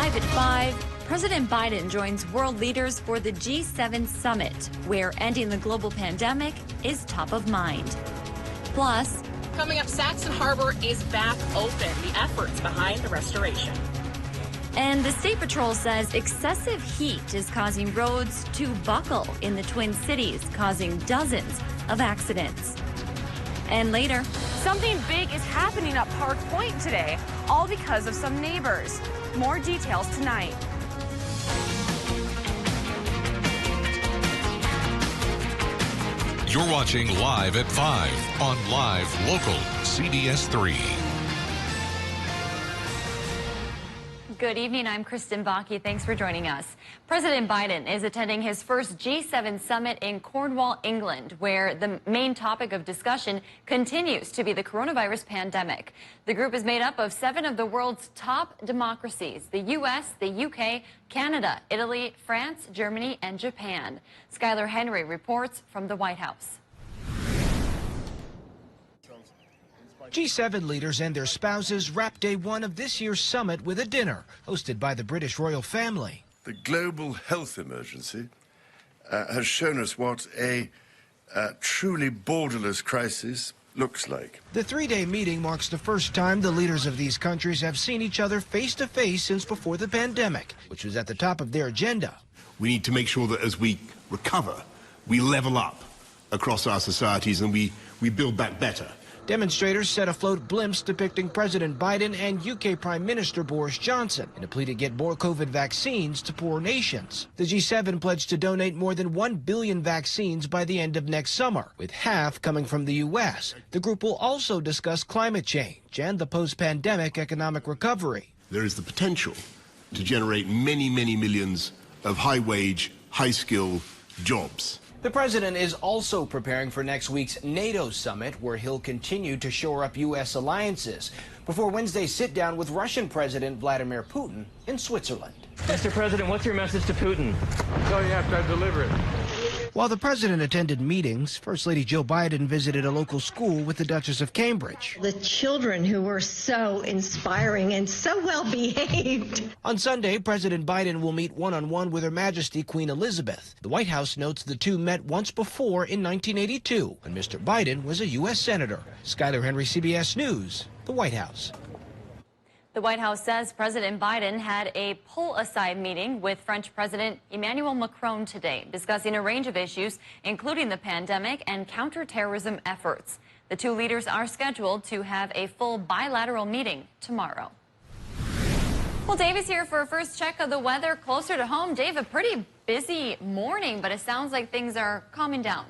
Live at 5, President Biden joins world leaders for the G7 summit, where ending the global pandemic is top of mind. Plus, coming up, Saxon Harbor is back open, the efforts behind the restoration. And the State Patrol says excessive heat is causing roads to buckle in the Twin Cities, causing dozens of accidents. And later, something big is happening at Park Point today, all because of some neighbors. More details tonight. You're watching Live at 5 on Live Local CBS3. Good evening. I'm Kristen Bakke. Thanks for joining us. President Biden is attending his first G7 summit in Cornwall, England, where the main topic of discussion continues to be the coronavirus pandemic. The group is made up of 7 of the world's top democracies: the U.S., the UK, Canada, Italy, France, Germany, and Japan. Skylar Henry reports from the White House. G7 leaders and their spouses wrapped day one of this year's summit with a dinner hosted by the British royal family. The global health emergency has shown us what a truly borderless crisis looks like. The 3-day meeting marks the first time the leaders of these countries have seen each other face to face since before the pandemic, which was at the top of their agenda. We need to make sure that as we recover, we level up across our societies and we build back better. Demonstrators set afloat blimps depicting President Biden and UK Prime Minister Boris Johnson in a plea to get more COVID vaccines to poor nations. The G7 pledged to donate more than 1 billion vaccines by the end of next summer, with half coming from the U.S. The group will also discuss climate change and the post-pandemic economic recovery. There is the potential to generate many, many millions of high-wage, high-skill jobs. The president is also preparing for next week's NATO summit, where he'll continue to shore up U.S. alliances before Wednesday's sit-down with Russian President Vladimir Putin in Switzerland. Mr. President, what's your message to Putin? So you have to deliver it. While the president attended meetings, First Lady Joe Biden visited a local school with the Duchess of Cambridge. The children who were so inspiring and so well behaved. On Sunday, President Biden will meet one-on-one with Her Majesty Queen Elizabeth. The White House notes the two met once before in 1982, when Mr. Biden was a U.S. Senator. Skylar Henry, CBS News, the White House. The White House says President Biden had a pull-aside meeting with French President Emmanuel Macron today, discussing a range of issues, including the pandemic and counterterrorism efforts. The two leaders are scheduled to have a full bilateral meeting tomorrow. Well, Dave is here for a first check of the weather closer to home. Dave, a pretty busy morning, but it sounds like things are calming down.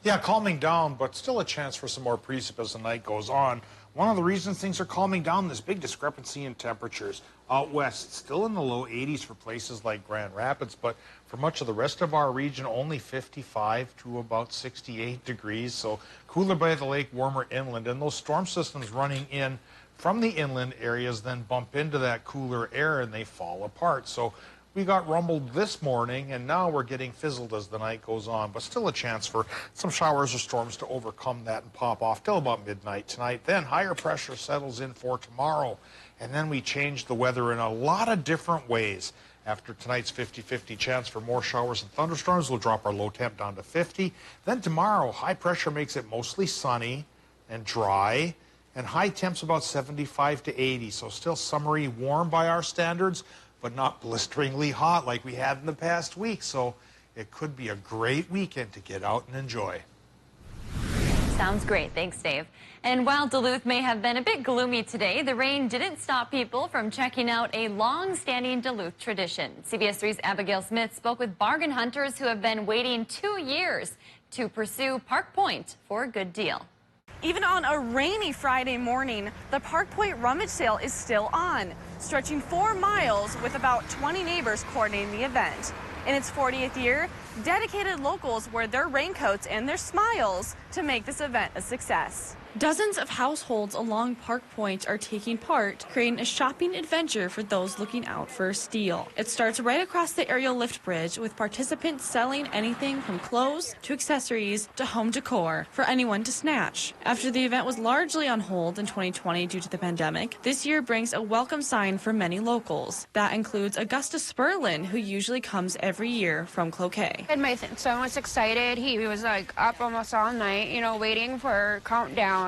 Yeah, calming down, but still a chance for some more precip as the night goes on. One of the reasons things are calming down, this big discrepancy in temperatures. Out west, still in the low 80s for places like Grand Rapids, but for much of the rest of our region, only 55 to about 68 degrees. So cooler by the lake, warmer inland. And those storm systems running in from the inland areas then bump into that cooler air and they fall apart. So we got rumbled this morning, and now we're getting fizzled as the night goes on, but still a chance for some showers or storms to overcome that and pop off till about midnight tonight. Then higher pressure settles in for tomorrow, and then we change the weather in a lot of different ways. After tonight's 50-50 chance for more showers and thunderstorms, we'll drop our low temp down to 50. Then tomorrow, high pressure makes it mostly sunny and dry, and high temps about 75 to 80, so still summery warm by our standards, but not blisteringly hot like we had in the past week. So it could be a great weekend to get out and enjoy. Sounds great. Thanks, Dave. And while Duluth may have been a bit gloomy today, the rain didn't stop people from checking out a long-standing Duluth tradition. CBS3's Abigail Smith spoke with bargain hunters who have been waiting 2 years to pursue Park Point for a good deal. Even on a rainy Friday morning, the Park Point rummage sale is still on, stretching 4 miles with about 20 neighbors coordinating the event. In its 40th year, dedicated locals wear their raincoats and their smiles to make this event a success. Dozens of households along Park Point are taking part, creating a shopping adventure for those looking out for a steal. It starts right across the aerial lift bridge, with participants selling anything from clothes to accessories to home decor for anyone to snatch. After the event was largely on hold in 2020 due to the pandemic, this year brings a welcome sign for many locals. That includes Augusta Sperlin, who usually comes every year from Cloquet. And my son was excited. He was like up almost all night, waiting for countdown.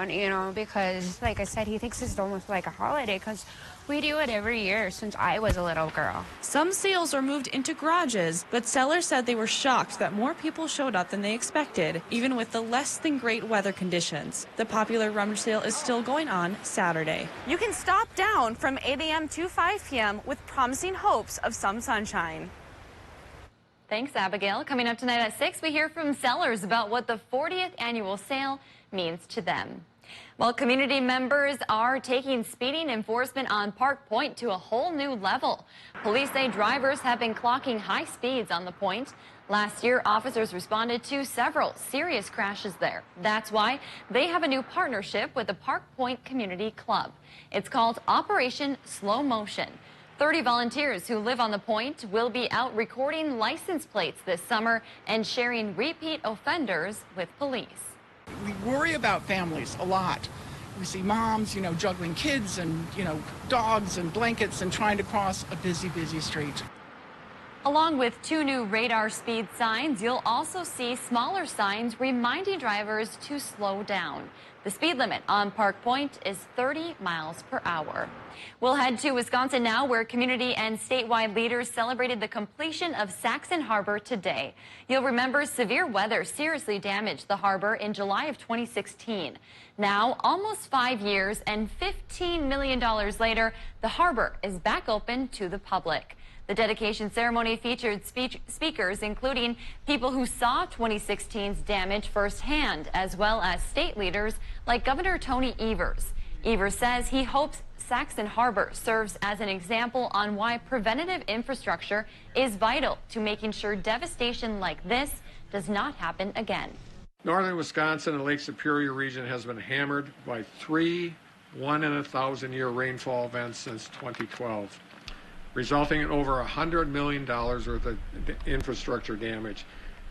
Because like I said, he thinks it's almost like a holiday because we do it every year since I was a little girl. Some sales are moved into garages, but sellers said they were shocked that more people showed up than they expected, even with the less than great weather conditions. The popular rummage sale is still going on Saturday. You can stop down from 8 a.m. to 5 p.m. with promising hopes of some sunshine. Thanks, Abigail. Coming up tonight at 6, we hear from sellers about what the 40th annual sale means to them. Well, community members are taking speeding enforcement on Park Point to a whole new level. Police say drivers have been clocking high speeds on the point. Last year, officers responded to several serious crashes there. That's why they have a new partnership with the Park Point Community Club. It's called Operation Slow Motion. 30 volunteers who live on the point will be out recording license plates this summer and sharing repeat offenders with police. We worry about families a lot. We see moms, juggling kids and, dogs and blankets and trying to cross a busy, busy street. Along with 2 new radar speed signs, you'll also see smaller signs reminding drivers to slow down. The speed limit on Park Point is 30 miles per hour. We'll head to Wisconsin now, where community and statewide leaders celebrated the completion of SAXON Harbor today. You'll remember severe weather seriously damaged the harbor in July of 2016. Now, almost 5 years and $15 million later, the harbor is back open to the public. The dedication ceremony featured speakers, including people who saw 2016's damage firsthand, as well as state leaders like Governor Tony Evers. Evers says he hopes SAXON Harbor serves as an example on why preventative infrastructure is vital to making sure devastation like this does not happen again. Northern Wisconsin and Lake Superior region has been hammered by 3 1-in-a-1,000-year rainfall events since 2012. Resulting in over $100 million worth of infrastructure damage.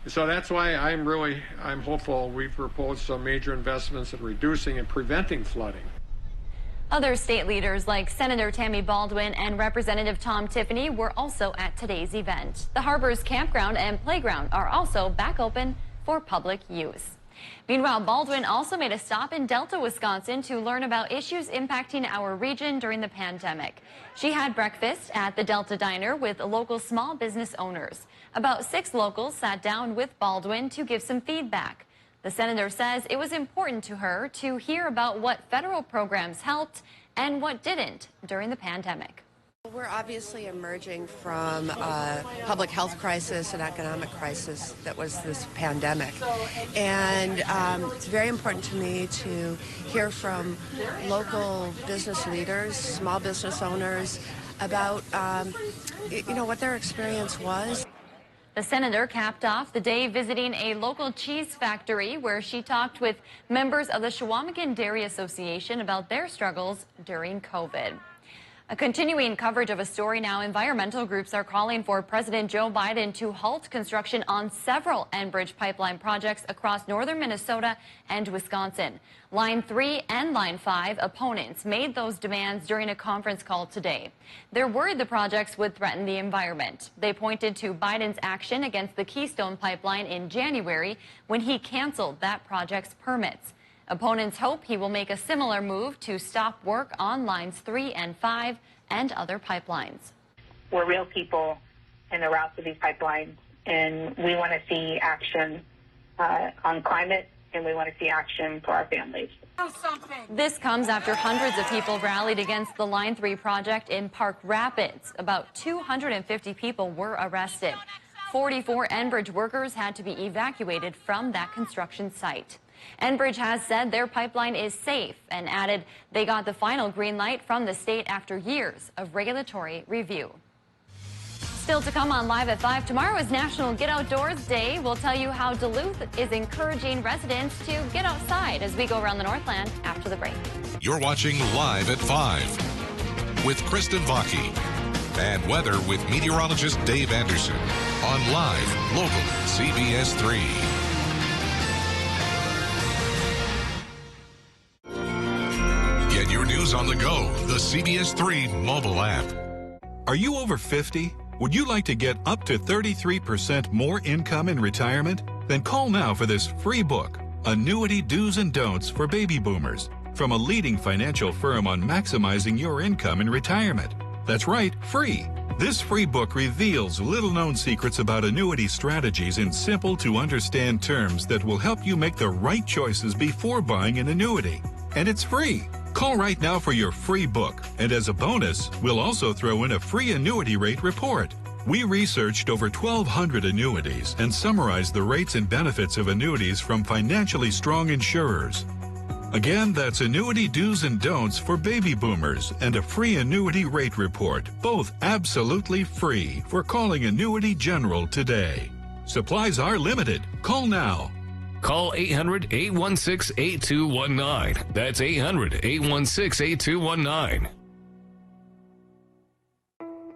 So that's why I'm hopeful. We've proposed some major investments in reducing and preventing flooding. Other state leaders like Senator Tammy Baldwin and Representative Tom Tiffany were also at today's event. The harbor's campground and playground are also back open for public use. Meanwhile, Baldwin also made a stop in Delta, Wisconsin to learn about issues impacting our region during the pandemic. She had breakfast at the Delta Diner with local small business owners. About 6 locals sat down with Baldwin to give some feedback. The senator says it was important to her to hear about what federal programs helped and what didn't during the pandemic. We're obviously emerging from a public health crisis and economic crisis that was this pandemic. And it's very important to me to hear from local business leaders, small business owners, about what their experience was. The senator capped off the day visiting a local cheese factory where she talked with members of the Chequamegon Dairy Association about their struggles during COVID. A continuing coverage of a story now, environmental groups are calling for President Joe Biden to halt construction on several Enbridge pipeline projects across northern Minnesota and Wisconsin. Line 3 and Line 5 opponents made those demands during a conference call today. They're worried the projects would threaten the environment. They pointed to Biden's action against the Keystone pipeline in January when he canceled that project's permits. Opponents hope he will make a similar move to stop work on Lines 3 and 5 and other pipelines. We're real people in the routes of these pipelines, and we want to see action on climate, and we want to see action for our families. This comes after hundreds of people rallied against the Line 3 project in Park Rapids. About 250 people were arrested. 44 Enbridge workers had to be evacuated from that construction site. Enbridge has said their pipeline is safe and added they got the final green light from the state after years of regulatory review. Still to come on Live at 5, tomorrow is National Get Outdoors Day. We'll tell you how Duluth is encouraging residents to get outside as we go around the Northland after the break. You're watching Live at 5 with Kristen Vaki and weather with meteorologist Dave Anderson on Live Local CBS3. Get your news on the go, the CBS3 mobile app. Are you over 50? Would you like to get up to 33% more income in retirement? Then call now for this free book, Annuity Do's and Don'ts for Baby Boomers, from a leading financial firm on maximizing your income in retirement. That's right, free. This free book reveals little-known secrets about annuity strategies in simple-to-understand terms that will help you make the right choices before buying an annuity. And it's free. Call right now for your free book, and as a bonus, we'll also throw in a free annuity rate report. We researched over 1,200 annuities and summarized the rates and benefits of annuities from financially strong insurers. Again, that's Annuity Do's and Don'ts for Baby Boomers and a free annuity rate report, both absolutely free for calling Annuity General today. Supplies are limited. Call now. Call 800-816-8219. That's 800-816-8219.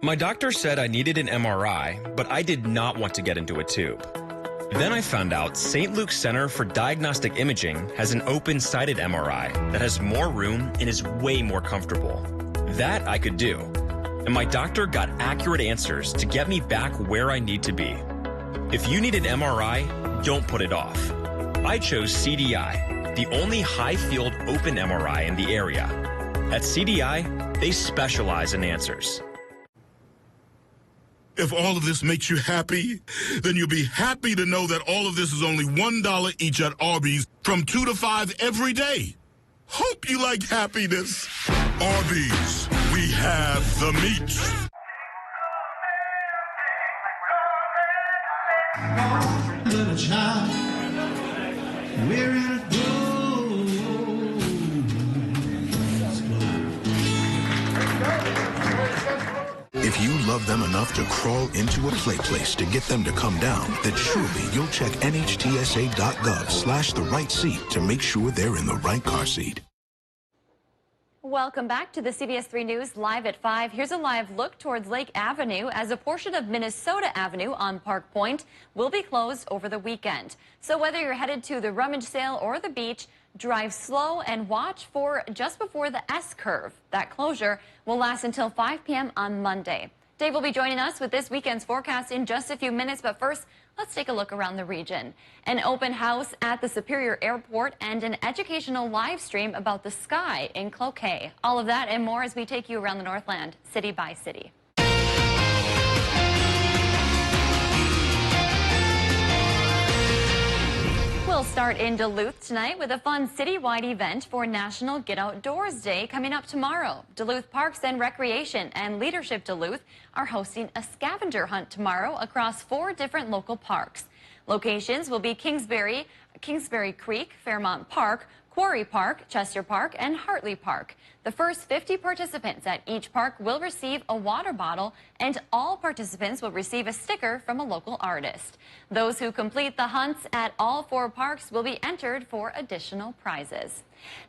My doctor said I needed an MRI, but I did not want to get into a tube. Then I found out St. Luke's Center for Diagnostic Imaging has an open-sided MRI that has more room and is way more comfortable. That I could do. And my doctor got accurate answers to get me back where I need to be. If you need an MRI, don't put it off. I chose CDI, the only high-field open MRI in the area. At CDI, they specialize in answers. If all of this makes you happy, then you'll be happy to know that all of this is only $1 each at Arby's from 2 to 5 every day. Hope you like happiness. Arby's, we have the meat. Little child, we're in a If you love them enough to crawl into a play place to get them to come down, then surely you'll check NHTSA.gov/the right seat to make sure they're in the right car seat. Welcome back to the CBS3 News Live at 5. Here's a live look towards Lake Avenue as a portion of Minnesota Avenue on Park Point will be closed over the weekend. So whether you're headed to the rummage sale or the beach, drive slow and watch for just before the S-curve. That closure will last until 5 p.m. on Monday. Dave will be joining us with this weekend's forecast in just a few minutes, but first, let's take a look around the region. An open house at the Superior Airport and an educational live stream about the sky in Cloquet. All of that and more as we take you around the Northland, city by city. We'll start in Duluth tonight with a fun citywide event for National Get Outdoors Day coming up tomorrow. Duluth Parks and Recreation and Leadership Duluth are hosting a scavenger hunt tomorrow across 4 different local parks. Locations will be Kingsbury Creek, Fairmont Park, Quarry Park, Chester Park, and Hartley Park. The first 50 participants at each park will receive a water bottle, and all participants will receive a sticker from a local artist. Those who complete the hunts at all 4 parks will be entered for additional prizes.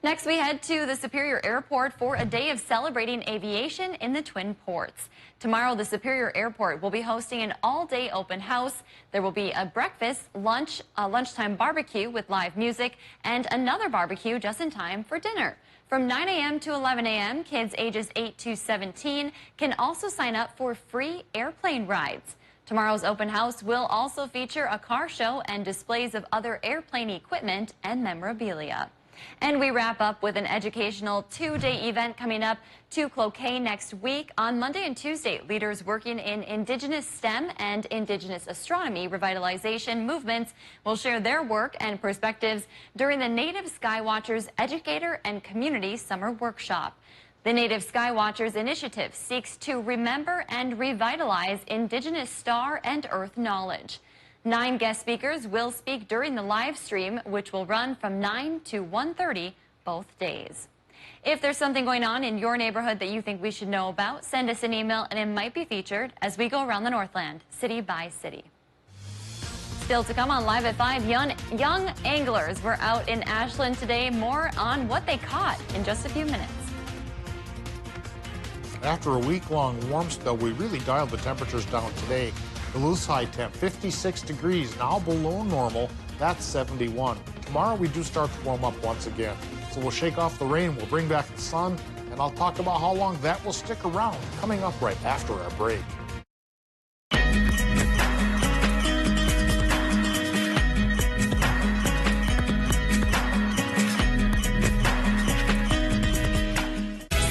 Next, we head to the Superior Airport for a day of celebrating aviation in the Twin Ports. Tomorrow, the Superior Airport will be hosting an all-day open house. There will be a breakfast, lunch, a lunchtime barbecue with live music, and another barbecue just in time for dinner. From 9 a.m. to 11 a.m., kids ages 8 to 17 can also sign up for free airplane rides. Tomorrow's open house will also feature a car show and displays of other airplane equipment and memorabilia. And we wrap up with an educational 2-day event coming up to Cloquet next week. On Monday and Tuesday, leaders working in Indigenous STEM and Indigenous astronomy revitalization movements will share their work and perspectives during the Native Skywatchers Educator and Community Summer Workshop. The Native Skywatchers Initiative seeks to remember and revitalize Indigenous star and earth knowledge. 9 guest speakers will speak during the live stream, which will run from 9 to 1:30 both days. If there's something going on in your neighborhood that you think we should know about, send us an email and it might be featured as we go around the Northland, city by city. Still to come on Live at 5, young anglers were out in Ashland today. More on what they caught in just a few minutes. After a week-long warm spell, we really dialed the temperatures down today. Duluth's high temp, 56 degrees, now below normal. That's 71. Tomorrow we do start to warm up once again. So we'll shake off the rain, we'll bring back the sun, and I'll talk about how long that will stick around coming up right after our break.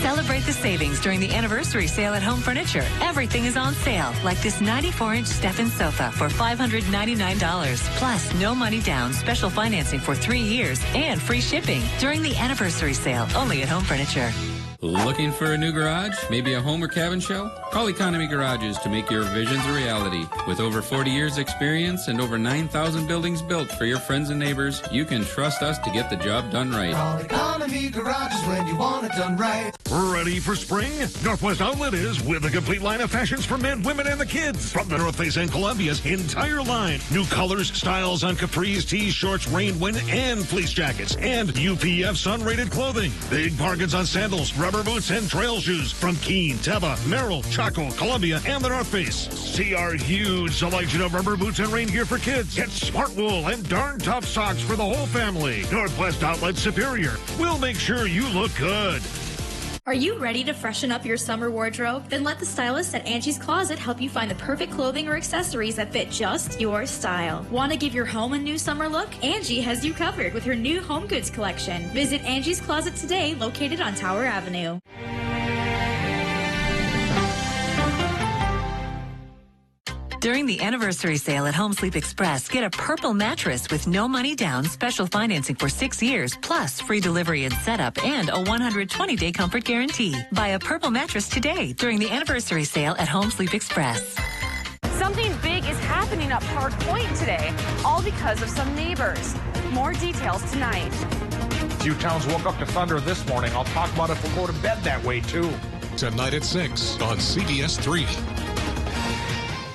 Celebrate the savings during the anniversary sale at Home Furniture. Everything is on sale, like this 94-inch step-in sofa for $599. Plus, no money down, special financing for 3 years, and free shipping during the anniversary sale, only at Home Furniture. Looking for a new garage? Maybe a home or cabin show? Call Economy Garages to make your visions a reality. With over 40 years experience and over 9,000 buildings built for your friends and neighbors, you can trust us to get the job done right. Call Economy Garages when you want it done right. Ready for spring? Northwest Outlet is with a complete line of fashions for men, women, and the kids. From the North Face and Columbia's entire line. New colors, styles on capris, tees, shorts, rain, wind, and fleece jackets. And UPF sun-rated clothing. Big bargains on sandals, rubber boots, and trail shoes from Keen, Teva, Merrill, Chaco, Columbia, and the North Face. See our huge selection of rubber boots and rain gear for kids. Get smart wool and darn tough socks for the whole family. Northwest Outlet Superior. We'll make sure you look good. Are you ready to freshen up your summer wardrobe? Then let the stylists at Angie's Closet help you find the perfect clothing or accessories that fit just your style. Want to give your home a new summer look? Angie has you covered with her new home goods collection. Visit Angie's Closet today, located on Tower Avenue. During the anniversary sale at Home Sleep Express, get a purple mattress with no money down, special financing for 6 years, plus free delivery and setup, and a 120-day comfort guarantee. Buy a purple mattress today during the anniversary sale at Home Sleep Express. Something big is happening up Park Point today, all because of some neighbors. More details tonight. A few towns woke up to thunder this morning. I'll talk about it if we'll go to bed that way, too. Tonight at 6 on CBS3.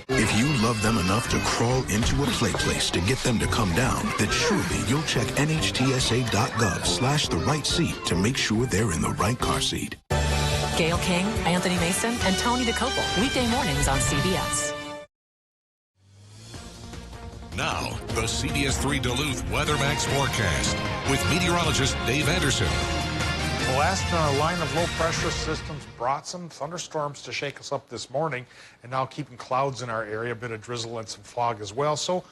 If you love them enough to crawl into a play place to get them to come down, then surely you'll check NHTSA.gov/the right seat to make sure they're in the right car seat. Gail King, Anthony Mason, and Tony DeCopel. Weekday mornings on CBS. Now, the CBS3 Duluth WeatherMax forecast with meteorologist Dave Anderson. The last line of low-pressure systems brought some thunderstorms to shake us up this morning, and now keeping clouds in our area, a bit of drizzle and some fog as well. So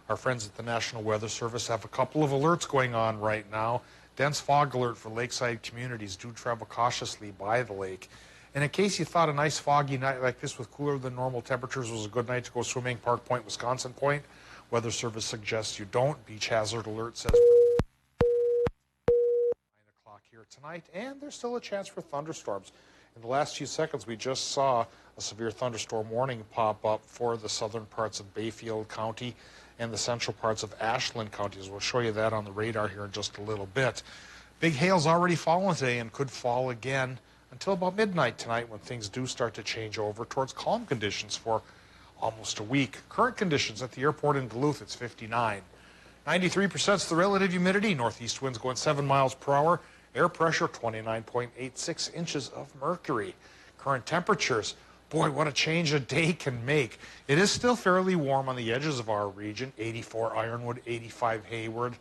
our friends at the National Weather Service have a couple of alerts going on right now. Dense fog alert for lakeside communities. Do travel cautiously by the lake. And in case you thought a nice foggy night like this with cooler than normal temperatures was a good night to go swimming, Park Point, Wisconsin Point, Weather Service suggests you don't. Beach hazard alert says tonight, and there's still a chance for thunderstorms. In the last few seconds, we just saw a severe thunderstorm warning pop up for the southern parts of Bayfield County and the central parts of Ashland counties. We'll show you that on the radar here in just a little bit. Big hail's already fallen today and could fall again until about midnight tonight when things do start to change over towards calm conditions for almost a week. Current conditions at the airport in Duluth, it's 59. 93% is the relative humidity. Northeast winds going 7 miles per hour. Air pressure, 29.86 inches of mercury. Current temperatures, boy, what a change a day can make. It is still fairly warm on the edges of our region. 84 Ironwood, 85 Hayward,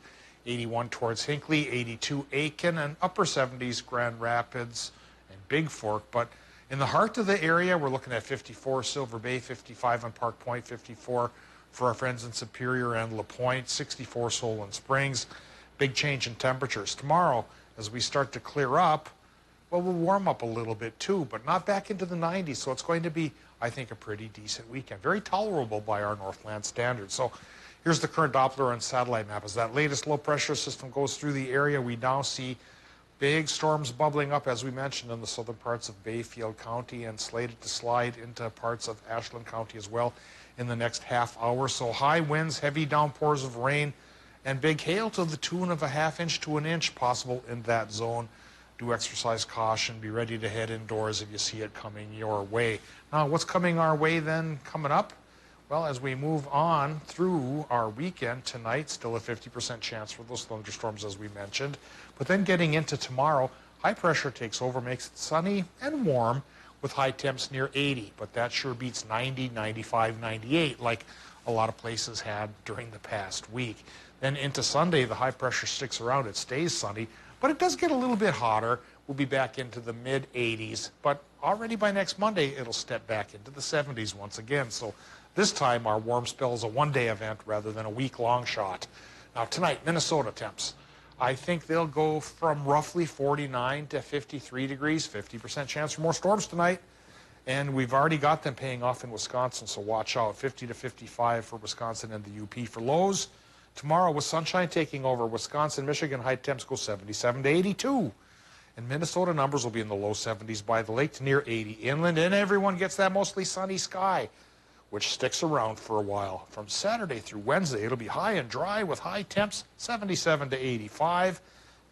81 towards Hinckley, 82 Aiken, and upper 70s Grand Rapids and Big Fork. But in the heart of the area, we're looking at 54 Silver Bay, 55 on Park Point, 54 for our friends in Superior and La Pointe, 64 Solon Springs. Big change in temperatures. Tomorrow, as we start to clear up, well, we'll warm up a little bit too, but not back into the 90s. So it's going to be, I think, a pretty decent weekend. Very tolerable by our Northland standards. So here's the current Doppler and satellite map. As that latest low pressure system goes through the area, we now see big storms bubbling up, as we mentioned, in the southern parts of Bayfield County and slated to slide into parts of Ashland County as well in the next half hour. So high winds, heavy downpours of rain, and big hail to the tune of a ½ inch to an inch possible in that zone do exercise caution, be ready to head indoors if you see it coming your way. Now, what's coming our way then coming up? Well, as we move on through our weekend, tonight, still a 50% chance for those thunderstorms as we mentioned. But then getting into tomorrow, high pressure takes over, makes it sunny and warm with high temps near 80. But that sure beats 90, 95, 98 like a lot of places had during the past week. Then into Sunday, the high pressure sticks around. It stays sunny, but it does get a little bit hotter. We'll be back into the mid-80s, but already by next Monday, it'll step back into the 70s once again. So this time, our warm spell is a one-day event rather than a week-long shot. Now, tonight, Minnesota temps. I think they'll go from roughly 49 to 53 degrees, 50% chance for more storms tonight. And we've already got them paying off in Wisconsin, so watch out. 50 to 55 for Wisconsin and the UP for lows. Tomorrow, with sunshine taking over, Wisconsin, Michigan high temps go 77 to 82. And Minnesota numbers will be in the low 70s by the lake to near 80 inland, and everyone gets that mostly sunny sky, which sticks around for a while. From Saturday through Wednesday, it'll be high and dry with high temps 77 to 85.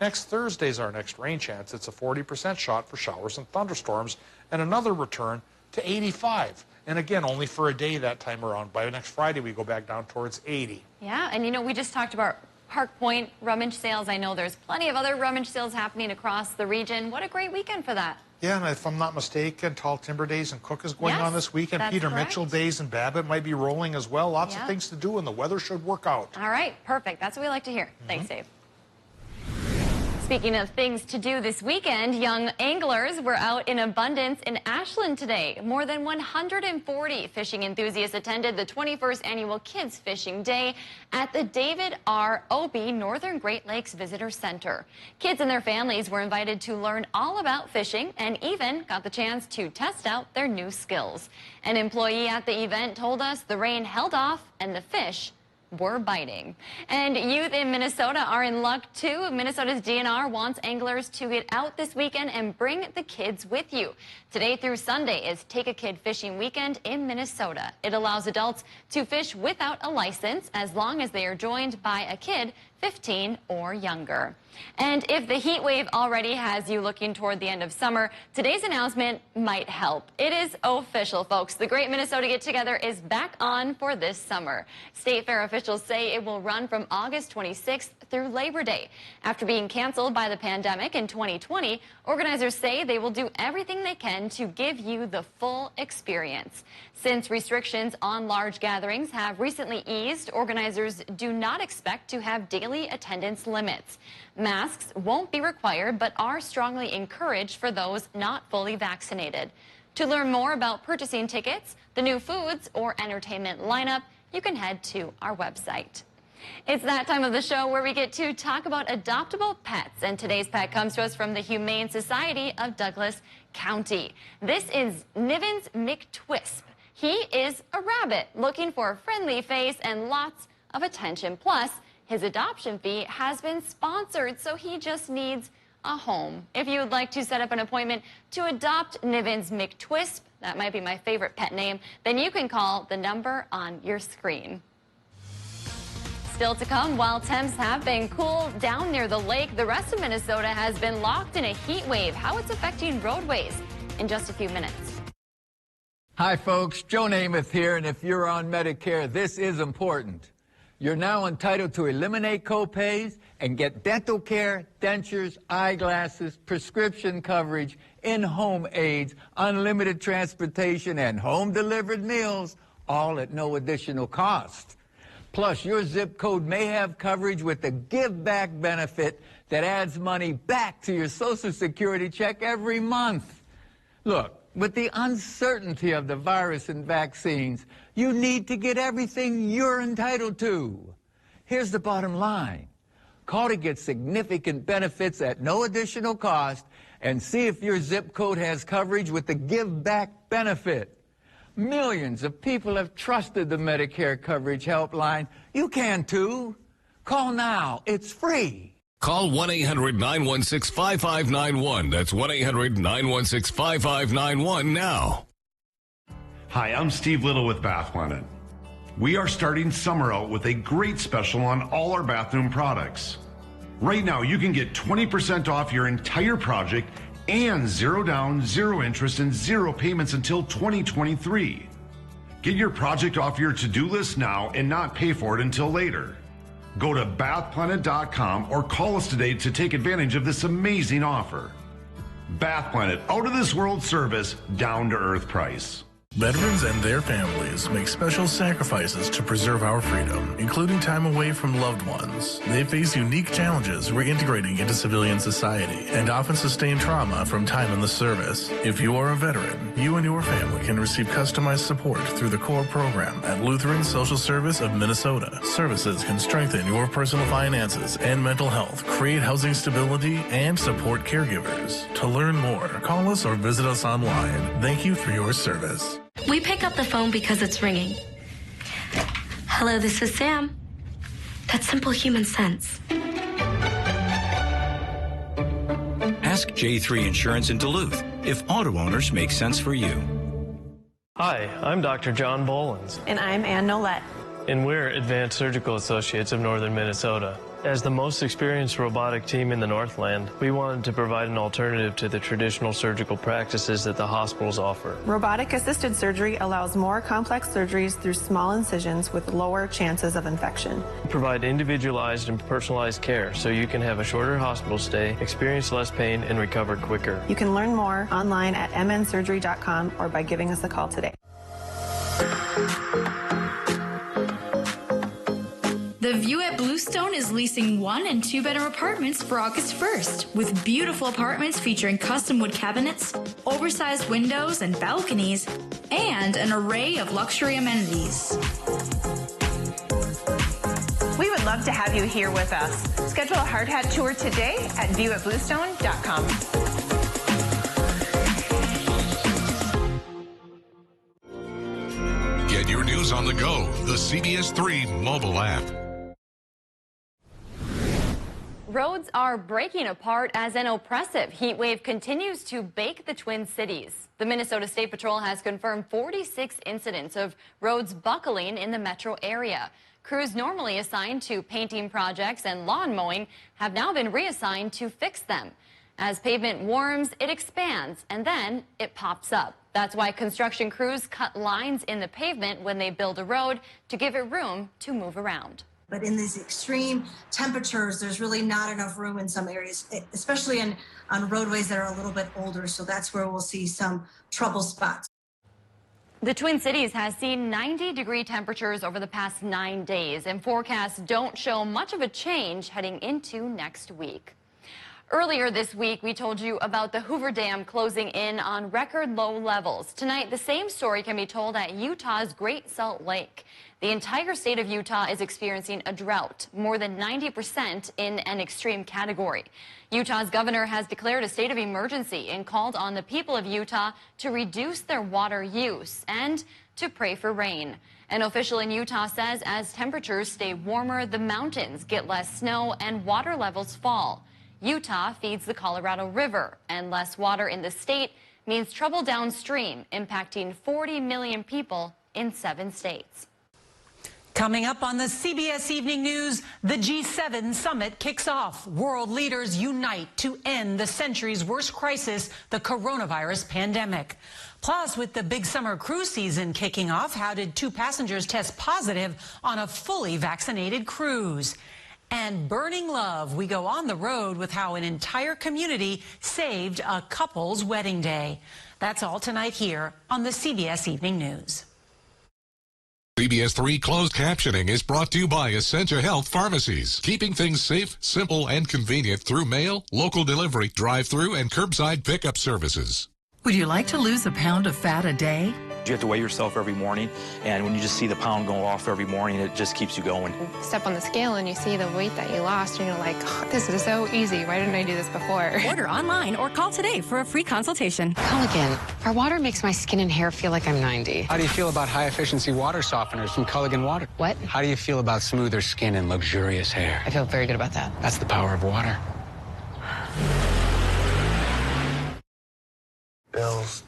Next Thursday's our next rain chance. It's a 40% shot for showers and thunderstorms, and another return to 85. And again, only for a day that time around. By next Friday, we go back down towards 80. Yeah, and you know, we just talked about Park Point rummage sales. I know there's plenty of other rummage sales happening across the region. What a great weekend for that. Yeah, and if I'm not mistaken, Tall Timber Days and Cook is going on this weekend. Peter Mitchell Days and Babbitt might be rolling as well. Lots of things to do, and the weather should work out. All right, perfect. That's what we like to hear. Thanks, Dave. Speaking of things to do this weekend, young anglers were out in abundance in Ashland today. More than 140 fishing enthusiasts attended the 21st Annual Kids Fishing Day at the David R. Obey Northern Great Lakes Visitor Center. Kids and their families were invited to learn all about fishing and even got the chance to test out their new skills. An employee at the event told us the rain held off and the fish were biting. And youth in Minnesota are in luck too. Minnesota's DNR wants anglers to get out this weekend and bring the kids with you. Today through Sunday is Take a Kid Fishing Weekend in Minnesota. It allows adults to fish without a license as long as they are joined by a kid 15 or younger. And if the heat wave already has you looking toward the end of summer, today's announcement might help. It is official, folks. The Great Minnesota Get Together is back on for this summer. State Fair officials say it will run from August 26th through Labor Day. After being canceled by the pandemic in 2020, organizers say they will do everything they can to give you the full experience. Since restrictions on large gatherings have recently eased, organizers do not expect to have daily attendance limits. Masks won't be required, but are strongly encouraged for those not fully vaccinated. To learn more about purchasing tickets, the new foods, or entertainment lineup, you can head to our website. It's that time of the show where we get to talk about adoptable pets, and today's pet comes to us from the Humane Society of Douglas County. This is Nivens McTwisp. He is a rabbit looking for a friendly face and lots of attention. Plus, his adoption fee has been sponsored, so he just needs a home. If you would like to set up an appointment to adopt Nivens McTwisp, that might be my favorite pet name, then you can call the number on your screen. Still to come, while temps have been cooled down near the lake, the rest of Minnesota has been locked in a heat wave. How it's affecting roadways in just a few minutes. Hi, folks. Joe Namath here, and if you're on Medicare, this is important. You're now entitled to eliminate copays and get dental care, dentures, eyeglasses, prescription coverage, in-home aids, unlimited transportation, and home-delivered meals, all at no additional cost. Plus, your zip code may have coverage with the Give Back benefit that adds money back to your Social Security check every month. Look, with the uncertainty of the virus and vaccines, you need to get everything you're entitled to. Here's the bottom line. Call to get significant benefits at no additional cost and see if your zip code has coverage with the Give Back benefit. Millions of people have trusted the Medicare Coverage Helpline. You can too. Call now. It's free. Call 1-800-916-5591. That's 1-800-916-5591 now. Hi, I'm Steve Little with Bath Linen. We are starting summer out with a great special on all our bathroom products. Right now, you can get 20% off your entire project and 0 down, 0 interest, and 0 payments until 2023. Get your project off your to-do list now and not pay for it until later. Go to bathplanet.com or call us today to take advantage of this amazing offer. Bath Planet, out of this world service, down to earth price. Veterans and their families make special sacrifices to preserve our freedom, including time away from loved ones. They face unique challenges reintegrating into civilian society and often sustain trauma from time in the service. If you are a veteran, you and your family can receive customized support through the CORE program at Lutheran Social Service of Minnesota. Services can strengthen your personal finances and mental health, create housing stability, and support caregivers. To learn more, call us or visit us online. Thank you for your service. We pick up the phone because it's ringing. Hello, this is Sam. That's simple human sense. Ask J3 Insurance in Duluth if auto owners make sense for you. Hi, I'm Dr. John Bolins. And I'm Ann Nolette. And we're Advanced Surgical Associates of Northern Minnesota. As the most experienced robotic team in the Northland, we wanted to provide an alternative to the traditional surgical practices that the hospitals offer. Robotic-assisted surgery allows more complex surgeries through small incisions with lower chances of infection. We provide individualized and personalized care so you can have a shorter hospital stay, experience less pain, and recover quicker. You can learn more online at mnsurgery.com or by giving us a call today. The View at Bluestone is leasing 1- and 2-bedroom apartments for August 1st, with beautiful apartments featuring custom wood cabinets, oversized windows and balconies, and an array of luxury amenities. We would love to have you here with us. Schedule a hard hat tour today at viewatbluestone.com. Get your news on the go, the CBS3 mobile app. Roads are breaking apart as an oppressive heat wave continues to bake the Twin Cities. The Minnesota State Patrol has confirmed 46 incidents of roads buckling in the metro area. Crews normally assigned to painting projects and lawn mowing have now been reassigned to fix them. As pavement warms, it expands and then it pops up. That's why construction crews cut lines in the pavement when they build a road to give it room to move around. But in these extreme temperatures, there's really not enough room in some areas, especially on roadways that are a little bit older. So that's where we'll see some trouble spots. The Twin Cities has seen 90-degree temperatures over the past 9 days, and forecasts don't show much of a change heading into next week. Earlier this week, we told you about the Hoover Dam closing in on record low levels. Tonight, the same story can be told at Utah's Great Salt Lake. The entire state of Utah is experiencing a drought, more than 90% in an extreme category. Utah's governor has declared a state of emergency and called on the people of Utah to reduce their water use and to pray for rain. An official in Utah says as temperatures stay warmer, the mountains get less snow and water levels fall. Utah feeds the Colorado River, and less water in the state means trouble downstream, impacting 40 million people in 7 states. Coming up on the CBS Evening News, the G7 summit kicks off. World leaders unite to end the century's worst crisis, the coronavirus pandemic. Plus, with the big summer cruise season kicking off, how did 2 passengers test positive on a fully vaccinated cruise? And burning love, we go on the road with how an entire community saved a couple's wedding day. That's all tonight here on the CBS Evening News. CBS3 closed captioning is brought to you by Essentia Health Pharmacies, keeping things safe, simple, and convenient through mail, local delivery, drive-through, and curbside pickup services. Would you like to lose a pound of fat a day? You have to weigh yourself every morning, and when you just see the pound go off every morning, it just keeps you going. Step on the scale and you see the weight that you lost, and you're like, oh, this is so easy. Why didn't I do this before? Order online or call today for a free consultation. Culligan. Our water makes my skin and hair feel like I'm 90. How do you feel about high-efficiency water softeners from Culligan Water? What? How do you feel about smoother skin and luxurious hair? I feel very good about that. That's the power of water. Bills.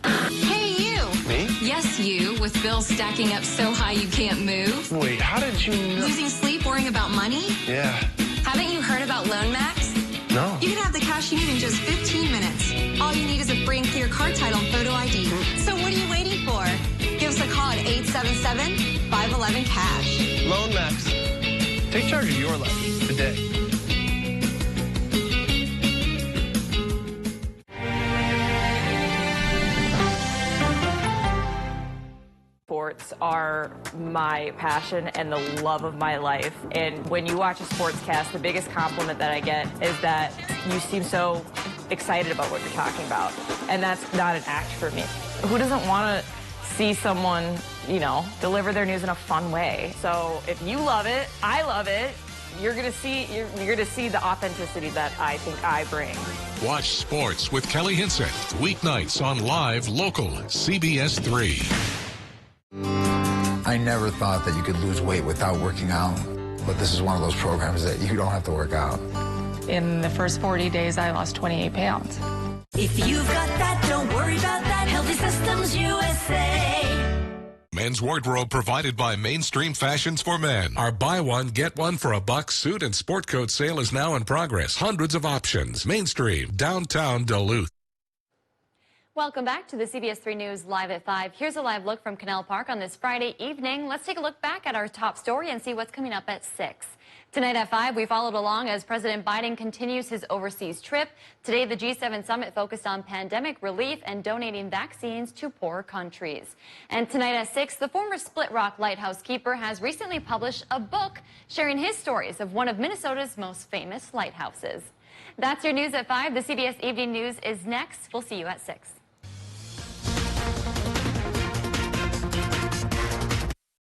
Hey, you! Me? Yes, you, with bills stacking up so high you can't move. Wait, how did you know? Losing sleep worrying about money? Yeah. Haven't you heard about LoanMax? No. You can have the cash you need in just 15 minutes. All you need is a free and clear car title and photo ID. So what are you waiting for? Give us a call at 877-511-CASH. LoanMax. Take charge of your life today. Sports are my passion and the love of my life. And when you watch a sportscast, the biggest compliment that I get is that you seem so excited about what you're talking about. And that's not an act for me. Who doesn't want to see someone, you know, deliver their news in a fun way? So if you love it, I love it. You're gonna see the authenticity that I think I bring. Watch sports with Kelly Hinsett weeknights on Live Local CBS3. I never thought that you could lose weight without working out, but this is one of those programs that you don't have to work out. In the first 40 days, I lost 28 pounds. If you've got that, don't worry about that. Healthy Systems USA. Men's wardrobe provided by Mainstream Fashions for Men. Our buy one, get one for $1 suit and sport coat sale is now in progress. Hundreds of options. Mainstream, downtown Duluth. Welcome back to the CBS3 News Live at 5. Here's a live look from Canal Park on this Friday evening. Let's take a look back at our top story and see what's coming up at 6. Tonight at 5, we followed along as President Biden continues his overseas trip. Today, the G7 summit focused on pandemic relief and donating vaccines to poor countries. And tonight at 6, the former Split Rock lighthouse keeper has recently published a book sharing his stories of one of Minnesota's most famous lighthouses. That's your news at 5. The CBS Evening News is next. We'll see you at 6.